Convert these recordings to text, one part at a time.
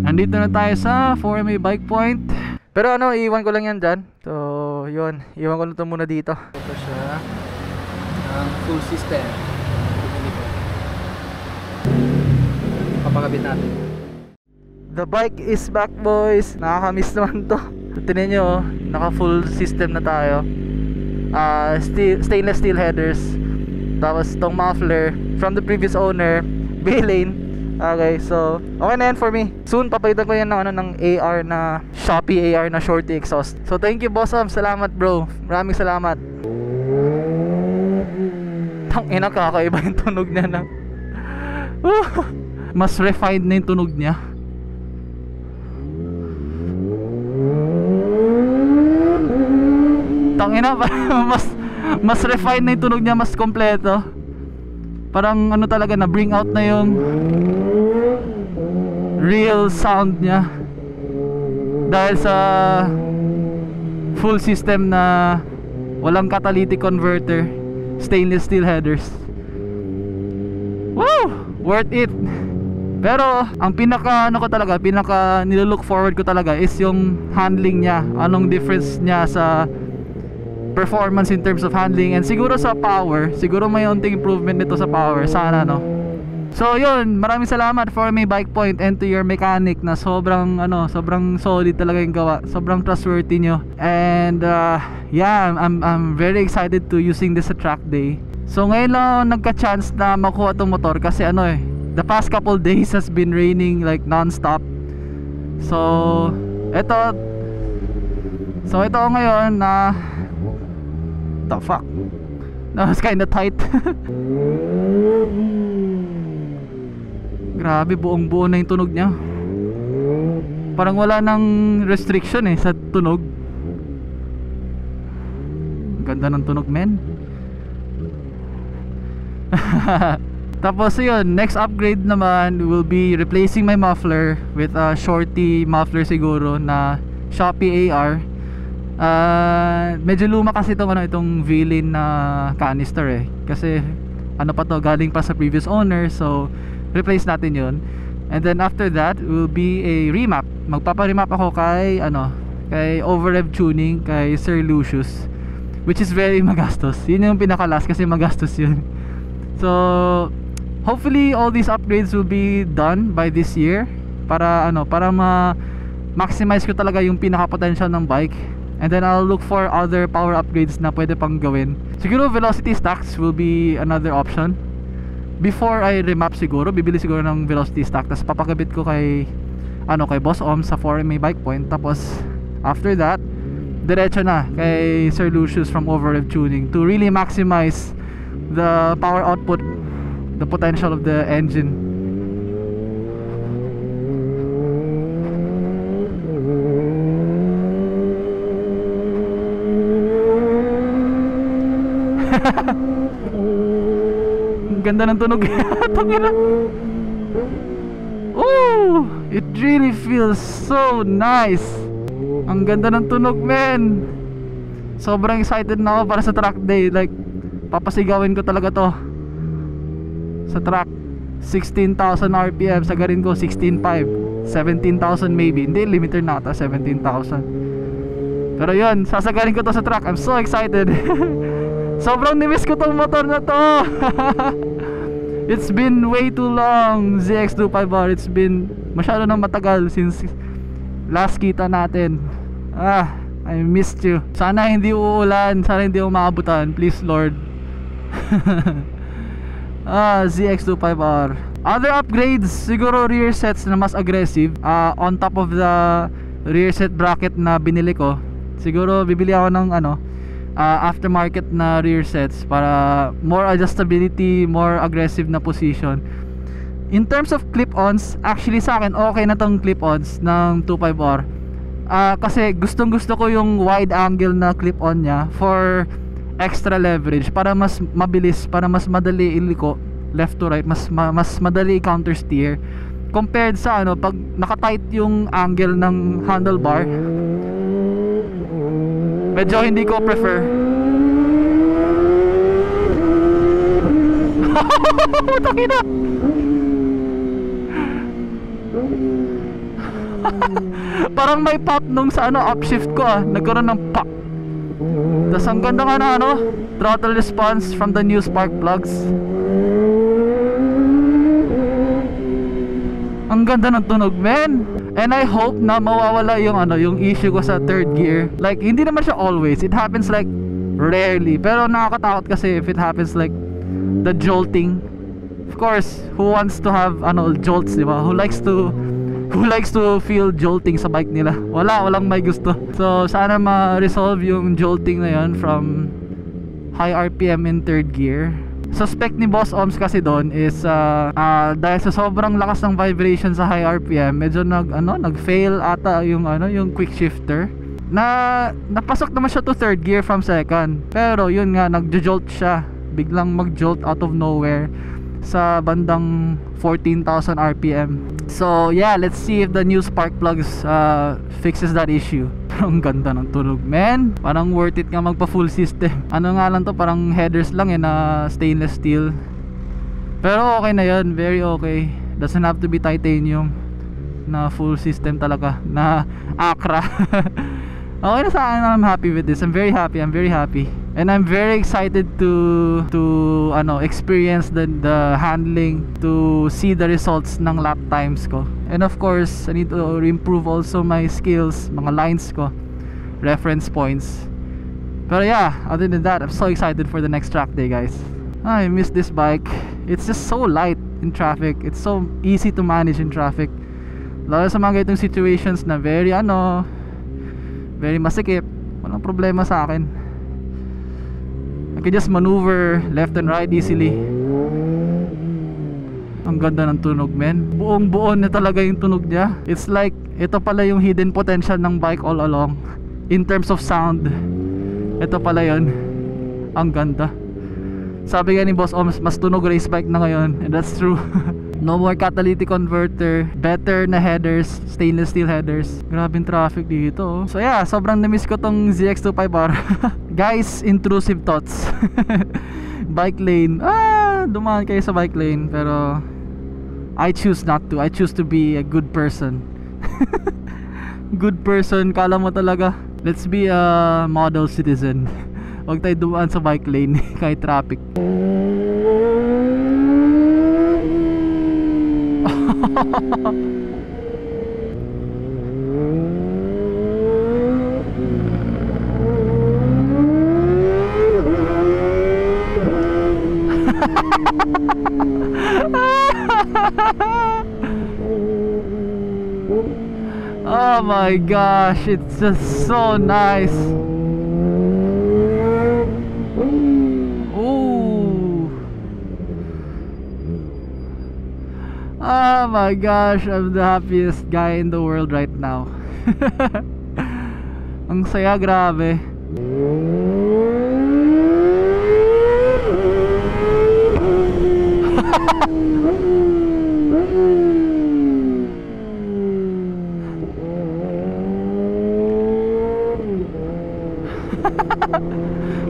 Nandito na tayo sa 4MA Bike Point. Pero ano, iiwan ko lang yan dyan. So, yun. Iwan ko na ito muna dito. Ito siya. Ang full system. Kapagabit natin. The bike is back, boys. Nakakamiss naman to. Tignan nyo, naka full system na tayo. Stainless steel headers. Tapos itong muffler from the previous owner, Baylane. Okay, so okay na yan for me. Soon papalitan ko yan ng AR na Shopee AR na shorty exhaust. So thank you, boss. Salamat, bro. Maraming salamat. Tangina, kakaiba yung tunog niya na. Mas refined na yung tunog niya. Tangina, mas refined na yung tunog niya, mas kompleto. Parang ano talaga, na bring out na yung real sound niya dahil sa full system na walang catalytic converter, stainless steel headers. Woo! Worth it. Pero ang pinaka nilook forward ko talaga is yung handling niya. Anong difference niya sa performance in terms of handling, and siguro sa power. Siguro may unting improvement nito sa power, sana, no? So yun, maraming salamat for my Bike Point and to your mechanic na sobrang solid talaga yung gawa. Sobrang trustworthy nyo. And yeah, I'm very excited to using this sa track day. So ngayon lang ako nagka-chance na makuha tong motor kasi the past couple days has been raining like non-stop. So ito ngayon na the fuck? That was kinda tight. Grabe, buong buo na yung tunog niya. Parang wala nang restriction sa tunog. Ganda ng tunog, men. Tapos yun, next upgrade naman will be replacing my muffler with a shorty muffler siguro na Shopee AR. Medyo luma kasi itong Baylane na canister kasi pa to, galing pa sa previous owner. So replace natin yun. And then after that will be a remap. Magpapa-remap ako kay overrev tuning kay Sir Lucius, which is very magastos. Yun yung pinaka-last kasi magastos yun. So hopefully all these upgrades will be done by this year para ma-maximize ko talaga yung pinaka-potential ng bike. And then I'll look for other power upgrades na pwede pang gawin. Siguro velocity stacks will be another option. Before I remap siguro, bibili siguro ng velocity stack, tapos papakabit ko kay Boss Om sa 4MA Bike Point. Tapos after that, diretso na kay Sir Lucius from Overrev Tuning to really maximize the power output, the potential of the engine. Ganda ng tunog. Tangina. Oh, it really feels so nice. Ang ganda ng tunog, men. Sobrang excited na ako para sa track day. Like, papasigawin ko talaga to sa track. 16,000 RPM. Sagarin ko 16.5, 17,000 maybe. Hindi, limiter na ata 17,000. Pero yun, sasagarin ko to sa track. I'm so excited. Sobrang nimiss ko tong motor na to. It's been way too long, ZX25R. It's been masyado nang matagal since last kita natin. I missed you. Sana hindi uulan, sana hindi umaabutan, please Lord. ZX25R. Other upgrades, siguro rear sets na mas aggressive. On top of the rear set bracket na binili ko, siguro bibili ako ng aftermarket na rear sets para more adjustability, more aggressive na position. In terms of clip-ons, actually sa akin okay na tong clip-ons ng 25R. Kasi gustong gusto ko yung wide angle na clip-on niya for extra leverage, para mas mabilis, para mas madali iliko left to right, mas madali counter steer compared sa pag naka-tight yung angle ng handlebar. Medyo hindi ko prefer. Takina. Parang may pop nung sa ano, upshift ko nagkaroon ng pop. Tas ang ganda nga na ano, throttle response from the new spark plugs. Ang ganda ng tunog, man. And I hope na mawawala yung ano, yung issue ko sa third gear. Like hindi naman siya always. It happens like rarely. Pero nakakatakot kasi if it happens like the jolting. Of course, who wants to have ano, jolts, di ba? Who likes to feel jolting sa bike nila? Walang may gusto. So sana ma-resolve yung jolting na yun from high RPM in third gear. Suspect ni Boss Oms kasi doon is dahil sa sobrang lakas ng vibration sa high RPM, medyo nag-fail ata yung yung quick shifter. Napasok naman siya to third gear from second. Pero yun nga, nagjo-jolt siya. Biglang mag-jolt out of nowhere sa bandang 14,000 RPM. So yeah, let's see if the new spark plugs fixes that issue. Ang ganda ng tunog, man. Parang worth it nga magpa full system. Ano nga lang to, parang headers lang na stainless steel. Pero okay na yun, very okay. Doesn't have to be titanium. Na full system talaga, na Acra. Okay na sa akin, I'm happy with this. I'm very happy. And I'm very excited to experience the handling, to see the results ng lap times ko. And of course, I need to improve also my skills, mga lines ko, reference points. Pero yeah, other than that, I'm so excited for the next track day, guys. I miss this bike. It's just so light in traffic. It's so easy to manage in traffic. Lalo sa mga ganitong situations na very masikip, walang problema sa akin. I can just maneuver left and right easily. Ang ganda ng tunog, men. Buong buo na talaga yung tunog niya. It's like ito pala yung hidden potential ng bike all along. In terms of sound, ito pala yun. Ang ganda. Sabi nga ni Boss Oms, mas tunog race bike na ngayon. And that's true. No more catalytic converter, better na headers, stainless steel headers. Grabing traffic dito. So yeah, sobrang na-miss ko tong ZX25R. Guys, intrusive thoughts. Bike lane. Dumaan kayo sa bike lane, pero I choose not to. I choose to be a good person. Good person, kala mo talaga. Let's be a model citizen. Huwag tayo dumaan sa bike lane kahit traffic. Oh my gosh, it's just so nice. Ooh. Oh my gosh, I'm the happiest guy in the world right now. Ang saya, grabe.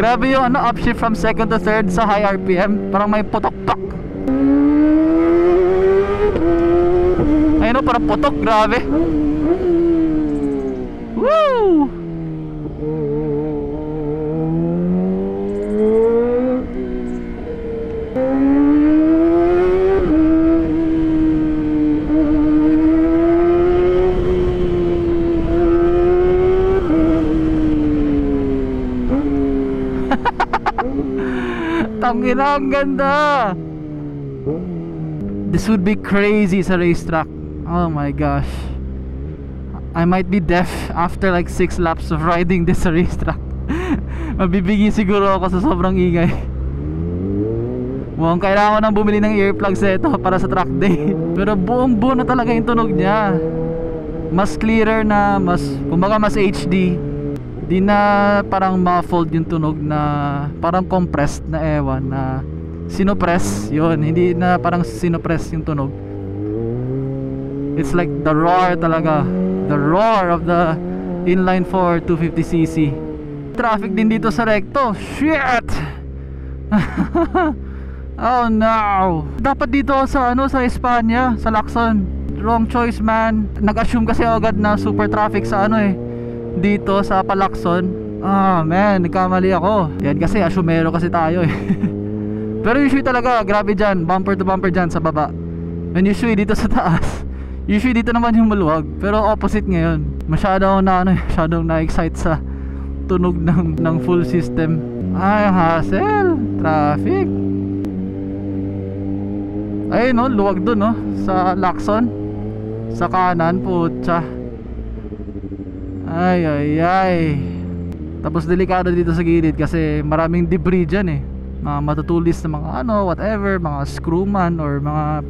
Grabe yung upshift from second to third sa high RPM. Parang may putok-tok. Ayun, parang putok, grabe. Woo! Tangina, ang ganda. This would be crazy sa racetrack. Oh my gosh, I might be deaf after like 6 laps of riding this racetrack. Mabibigay siguro ako sa sobrang ingay. Mukhang kailangan ko nang bumili ng earplugs ito para sa track day. Pero buong buo na talaga yung tunog niya. Mas clearer na, kumbaga mas HD. Di na parang muffled yung tunog na parang compressed na ewan na sinopress. Yun, hindi na parang sinopress yung tunog. It's like the roar talaga. The roar of the inline 4 250cc. Traffic din dito sa recto. Shit! Oh no! Dapat dito sa sa Espanya, sa Lacson. wrong choice man. Nag-assume kasi agad na super traffic sa ano eh, dito sa Palaxon. Man, nagkamali ako. Yan kasi asumero kasi tayo eh. Pero usually talaga, grabe dyan, bumper to bumper dyan sa baba. And usually dito sa taas, usually dito naman yung maluwag. Pero opposite ngayon. Masyadong na-excite sa tunog ng full system. Ay, hassle, traffic. Ayun no, luwag dun no, sa Lacson. Sa kanan, putya. Ay. Tapos delikado dito sa gilid kasi maraming debris dyan eh. Mga matutulis na mga ano, whatever, mga screwman or mga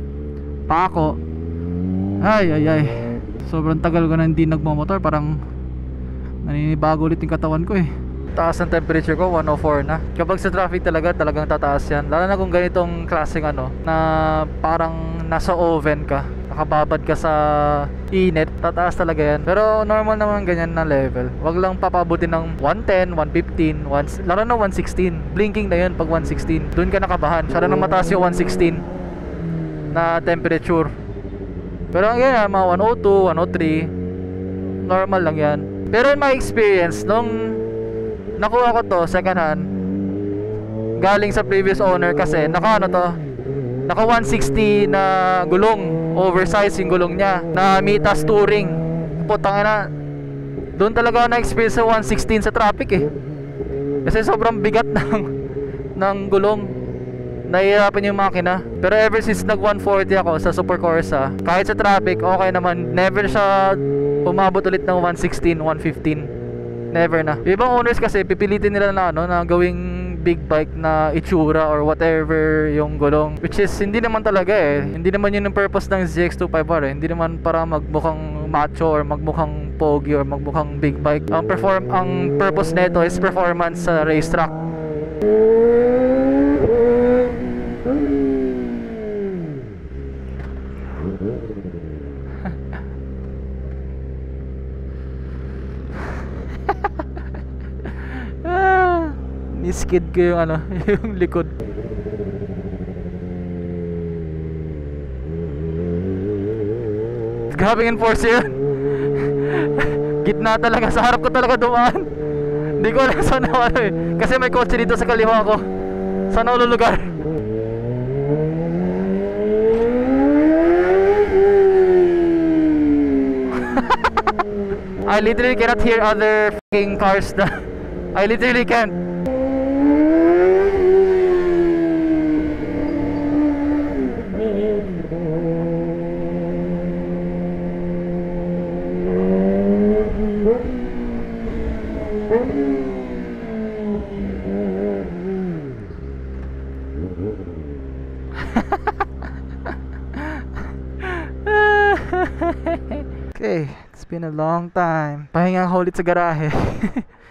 pako. Ay. Sobrang tagal ko na hindi nagmamotor, parang naninibago ulit yung katawan ko eh. Taas ng temperature ko, 104 na. Kapag sa traffic talagang tataas yan. Lalo na kung ganitong klaseng ano, na parang nasa oven ka, nakababad ka sa init, tataas talaga yan. Pero normal naman ganyan na level. Wag lang papabutin ng 110, 115, lalo na 116. Blinking na yun pag 116. Doon ka nakabahan. Sana nang mataas yung 116 na temperature. Pero ang yan, mga 102, 103, normal lang yan. Pero in my experience, nung nakuha ko to second hand galing sa previous owner, kasi naka 160 na gulong, oversize yung gulong niya na Mitas Touring. Putang ina, doon talaga ako na-experience sa 116 sa traffic eh, kasi sobrang bigat ng gulong, nahihirapan yung makina. Pero ever since nag 140 ako sa Super Corsa, kahit sa traffic okay naman, never siya umabot ulit ng 116, 115. Never na. Ibang owners kasi pipilitin nila na ano, na gawing big bike na itsura or whatever yung gulong, which is hindi naman talaga eh. Hindi naman yun yung purpose ng ZX250R eh. Hindi naman para magmukhang macho or magmukhang pogi or magmukhang big bike. Ang purpose nito is performance sa racetrack. Ni-skid ko yung ano, yung likod. Grabe enforcer yun. Gitna talaga, sa harap ko talaga dumaan. Hindi ko alam saan ako ano eh, kasi may kotse dito sa kaliwa ko. Saan ako lulugar? I literally cannot hear other fucking cars na. I literally can't. Okay, it's been a long time. Pahinga ako ulit sa garahe.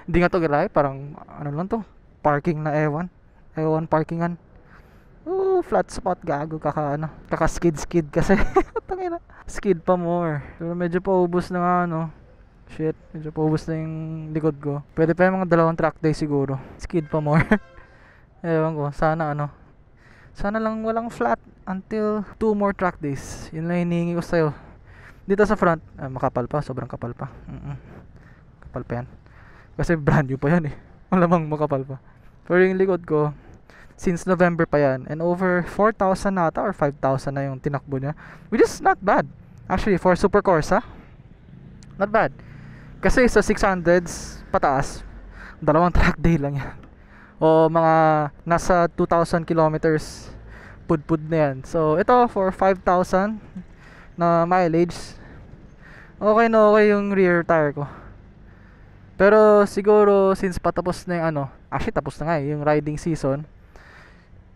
Hindi nga to garahe, parang ano lang to, parking na ewan parkingan. Flat spot, gago, kaka skid kasi. Tangina, skid pa more. Pero medyo paubos na nga ano. Shit, medyo paubos na yung likod ko. Pwede pa yung mga 2 track day siguro. Skid pa more. Ewan ko, sana ano, sana lang walang flat until 2 more track days. Yun lang hinihingi ko sa'yo. Dito sa front, makapal pa, sobrang kapal pa. Kapal pa yan. Kasi brand new pa yan eh. Malamang makapal pa. Pero yung likod ko, since November pa yan, and over 4,000 nata or 5,000 na yung tinakbo niya, which is not bad. Actually, for Super Corsa, not bad. Kasi sa 600s pataas, 2 track day lang yan. O mga nasa 2,000 kilometers pud na yan. So ito for 5,000 na mileage, okay na okay yung rear tire ko. Pero siguro since patapos na yung ano, actually tapos na nga yung riding season,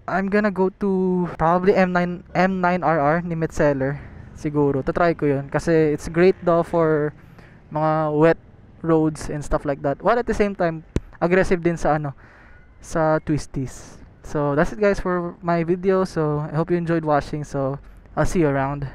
I'm gonna go to probably M9RR ni Metzeler. Siguro try ko yun kasi it's great daw for mga wet roads and stuff like that, while at the same time aggressive din sa ano, sa twisties. So that's it guys for my video. So I hope you enjoyed watching. So I'll see you around.